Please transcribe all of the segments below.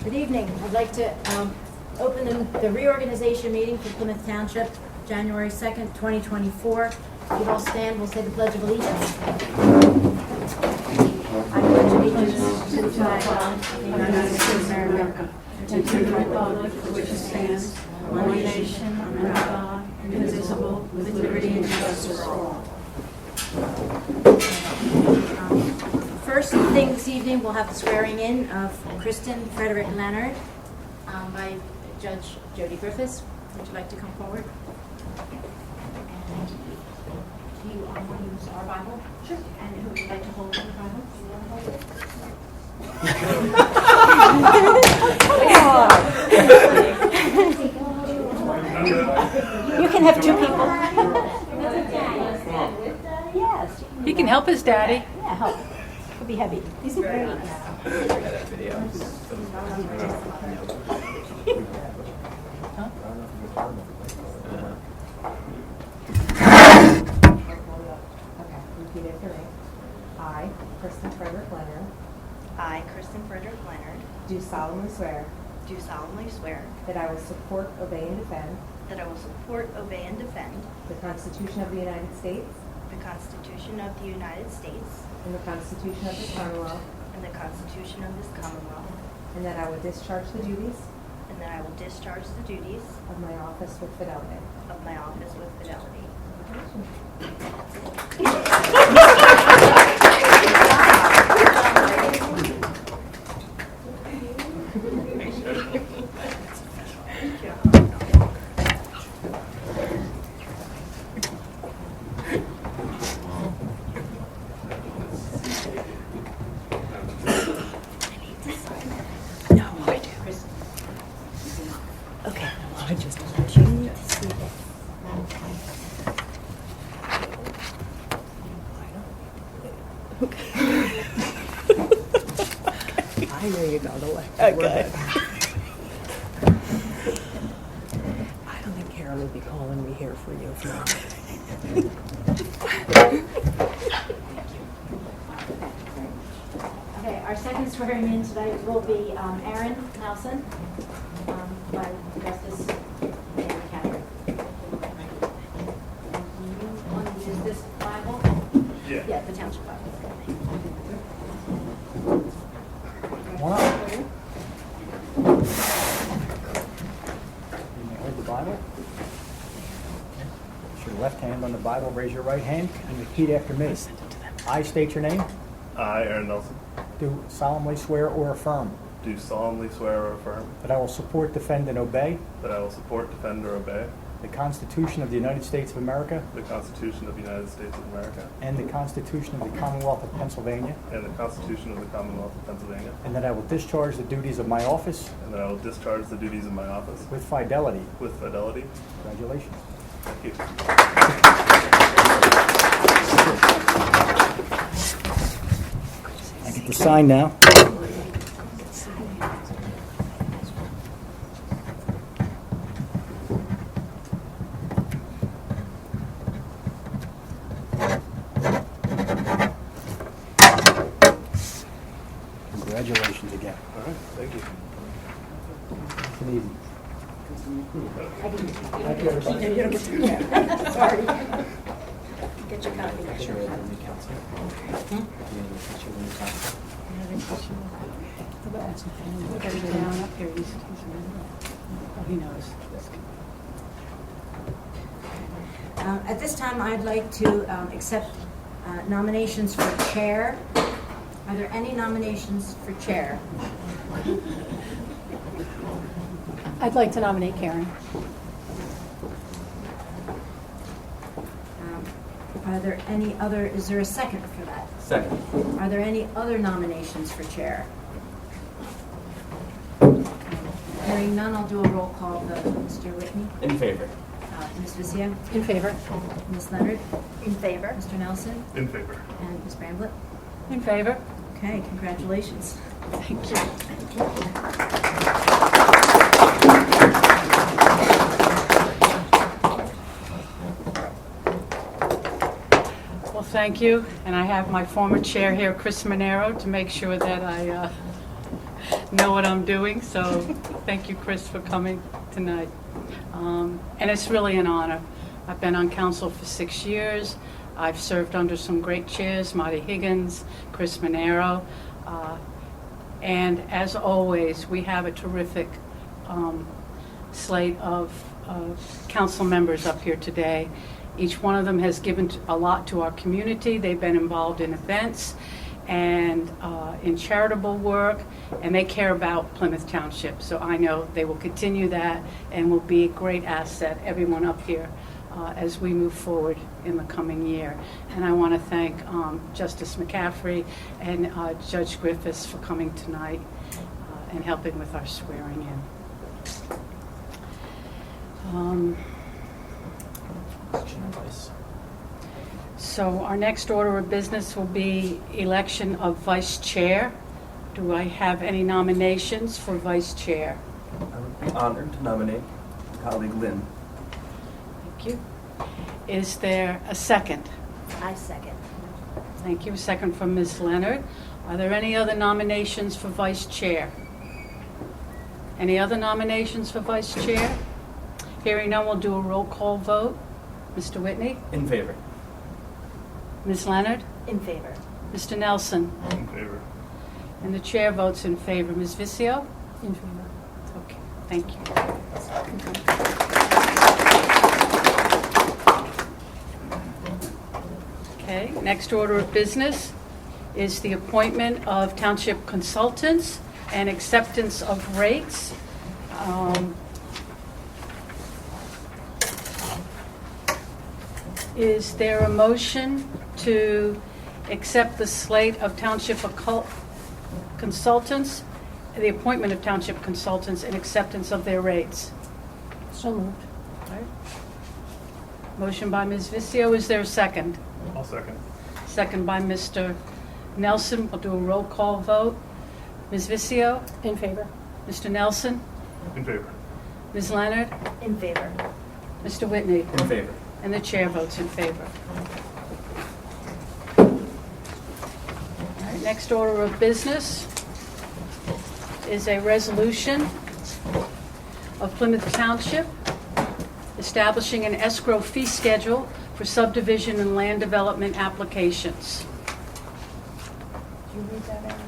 Good evening. I'd like to open the reorganization meeting for Plymouth Township, January 2nd, 2024. If you'd all stand, we'll say the Pledge of Allegiance. I pledge allegiance to the flag of the United States of America and to the republic for which it stands, one nation, under God, indivisible, with liberty and justice for all. First thing this evening, we'll have the swearing in of Kristen Frederick Leonard by Judge Jody Griffiths. Would you like to come forward? And do you want to use our Bible? Sure. And who would you like to hold the Bible? Do you want to hold it? You can have two people. Yes. He can help his daddy. Yeah, help. Could be heavy. These are very nice. Okay, repeat after me. I, Kristen Frederick Leonard, I, Kristen Frederick Leonard, do solemnly swear do solemnly swear that I will support, obey, and defend that I will support, obey, and defend the Constitution of the United States the Constitution of the United States and the Constitution of this Commonwealth, and the Constitution of this Commonwealth, and that I will discharge the duties and that I will discharge the duties of my office with fidelity. of my office with fidelity. Okay. I just want you to see this. I know you got away. Okay. I don't think Karen would be calling me here for you if not. Okay, our second swearing in tonight will be Aaron Nelson by Justice Mary Catherine. Do you want to use this Bible? Yeah. Yeah, the township Bible. One up. You may hold the Bible. Place your left hand on the Bible, raise your right hand, and repeat after me. I state your name. I, Aaron Nelson, Do solemnly swear or affirm do solemnly swear or affirm that I will support, defend, and obey that I will support, defend, or obey the Constitution of the United States of America the Constitution of the United States of America and the Constitution of the Commonwealth of Pennsylvania, and the Constitution of the Commonwealth of Pennsylvania, and that I will discharge the duties of my office and that I will discharge the duties of my office with fidelity. with fidelity. Congratulations. Thank you. I get to sign now. Congratulations again. All right. Thank you. It's an easy. Sorry. Get your copy. He knows. At this time, I'd like to accept nominations for chair. Are there any nominations for chair? I'd like to nominate Karen. Are there any other, is there a second for that? Second. Are there any other nominations for chair? Hearing none, I'll do a roll call vote. Mr. Whitney? In favor. Ms. Vizio? In favor. Ms. Leonard? In favor. Mr. Nelson? In favor. And Ms. Bramblett? In favor. Okay, congratulations. Thank you. Well, thank you. And I have my former chair here, Chris Monero, to make sure that I know what I'm doing, so thank you, Chris, for coming tonight. And it's really an honor. I've been on council for 6 years. I've served under some great chairs, Marty Higgins, Chris Monero. And as always, we have a terrific slate of council members up here today. Each one of them has given a lot to our community. They've been involved in events and in charitable work, and they care about Plymouth Township. So I know they will continue that and will be a great asset, everyone up here, as we move forward in the coming year. And I want to thank Justice McCaffrey and Judge Griffiths for coming tonight and helping with our swearing in. So our next order of business will be election of vice chair. Do I have any nominations for vice chair? I would be honored to nominate my colleague Lynn. Thank you. Is there a second? I second. Thank you. A second from Ms. Leonard. Are there any other nominations for vice chair? Any other nominations for vice chair? Hearing none, we'll do a roll call vote. Mr. Whitney? In favor. Ms. Leonard? In favor. Mr. Nelson? In favor. And the chair votes in favor. Ms. Vizio? In favor. Okay, thank you. Okay, next order of business is the appointment of township consultants and acceptance of rates. Is there a motion to accept the slate of township consultants, the appointment of township consultants and acceptance of their rates? So moved. Motion by Ms. Vizio. Is there a second? I'll second. Second by Mr. Nelson. We'll do a roll call vote. Ms. Vizio? In favor. Mr. Nelson? In favor. Ms. Leonard? In favor. Mr. Whitney? In favor. And the chair votes in favor. All right, next order of business is a resolution of Plymouth Township establishing an escrow fee schedule for subdivision and land development applications. Did you read that out?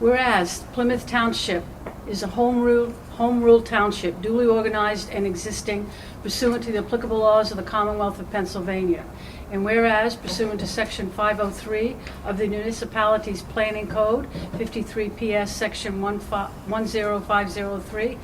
Whereas Plymouth Township is a home rule township duly organized and existing pursuant to the applicable laws of the Commonwealth of Pennsylvania. And whereas pursuant to Section 503 of the Municipalities Planning Code, 53 PS Section 10503,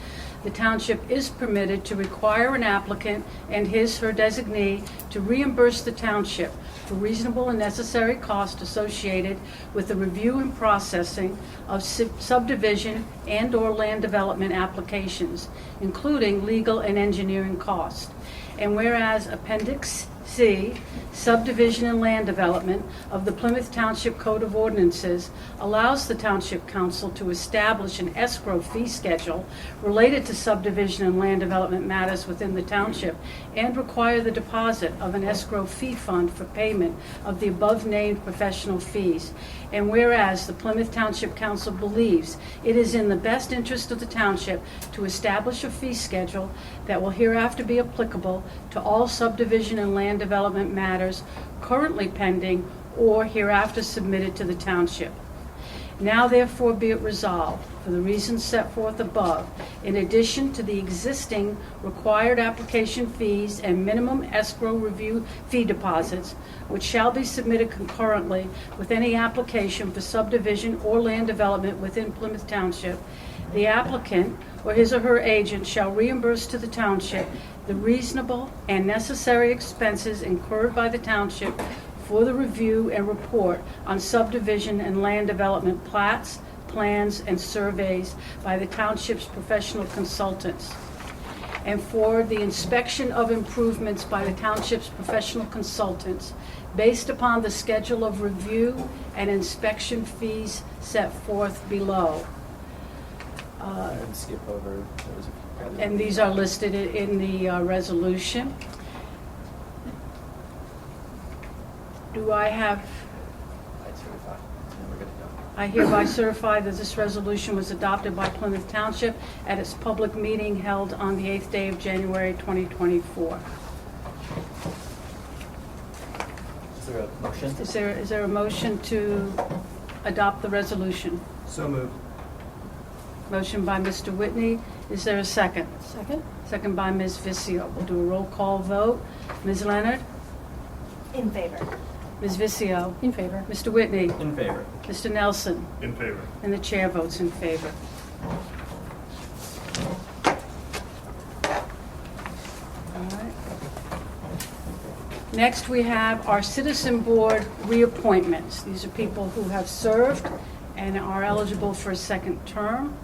the township is permitted to require an applicant and his/her designee to reimburse the township for reasonable and necessary costs associated with the review and processing of subdivision and/or land development applications, including legal and engineering costs. And whereas Appendix C, Subdivision and Land Development of the Plymouth Township Code of Ordinances allows the Township Council to establish an escrow fee schedule related to subdivision and land development matters within the township and require the deposit of an escrow fee fund for payment of the above-named professional fees. And whereas the Plymouth Township Council believes it is in the best interest of the township to establish a fee schedule that will hereafter be applicable to all subdivision and land development matters currently pending or hereafter submitted to the township. Now therefore be it resolved, for the reasons set forth above, in addition to the existing required application fees and minimum escrow review fee deposits, which shall be submitted concurrently with any application for subdivision or land development within Plymouth Township, the applicant or his or her agent shall reimburse to the township the reasonable and necessary expenses incurred by the township for the review and report on subdivision and land development plats, plans, and surveys by the township's professional consultants, and for the inspection of improvements by the township's professional consultants based upon the schedule of review and inspection fees set forth below. I'd skip over those. And these are listed in the resolution. Do I have, I'd certify. And we're good to go. I hereby certify that this resolution was adopted by Plymouth Township at its public meeting held on the 8th day of January 2024. Is there a motion? Is there a motion to adopt the resolution? So moved. Motion by Mr. Whitney. Is there a second? Second? Second by Ms. Vizio. We'll do a roll call vote. Ms. Leonard? In favor. Ms. Vizio? In favor. Mr. Whitney? In favor. Mr. Nelson? In favor. And the chair votes in favor. All right. Next, we have our citizen board reappointments. These are people who have served and are eligible for a second term.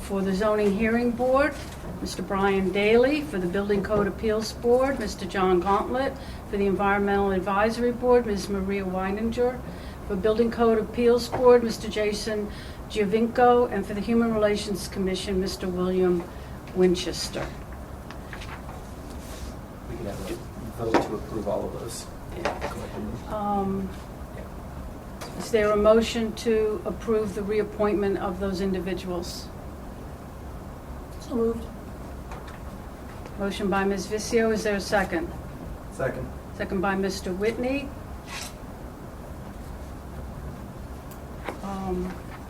For the zoning hearing board, Mr. Brian Daly. For the building code appeals board, Mr. John Gauntlet. For the environmental advisory board, Ms. Maria Weininger. For building code appeals board, Mr. Jason Giovinco. And for the human relations commission, Mr. William Winchester. We could have a vote to approve all of those. Is there a motion to approve the reappointment of those individuals? So moved. Motion by Ms. Vizio. Is there a second? Second. Second by Mr. Whitney.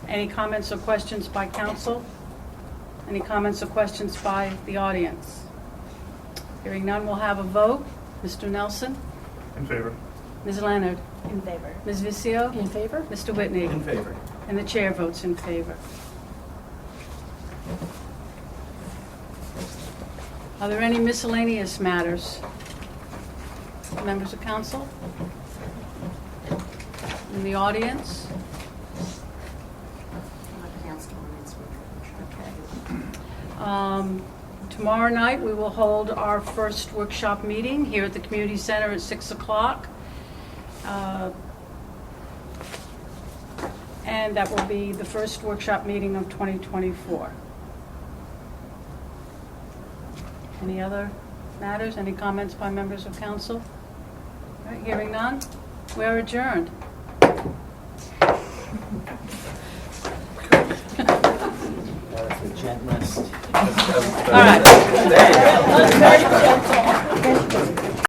Any comments or questions by council? Any comments or questions by the audience? Hearing none, we'll have a vote. Mr. Nelson? In favor. Ms. Leonard? In favor. Ms. Vizio? In favor? Mr. Whitney? In favor. And the chair votes in favor. Are there any miscellaneous matters? Members of council? In the audience? Tomorrow night, we will hold our first workshop meeting here at the community center at 6 o'clock. And that will be the first workshop meeting of 2024. Any other matters? Any comments by members of council? All right, hearing none, we are adjourned. That's the gentlest. All right. There you go.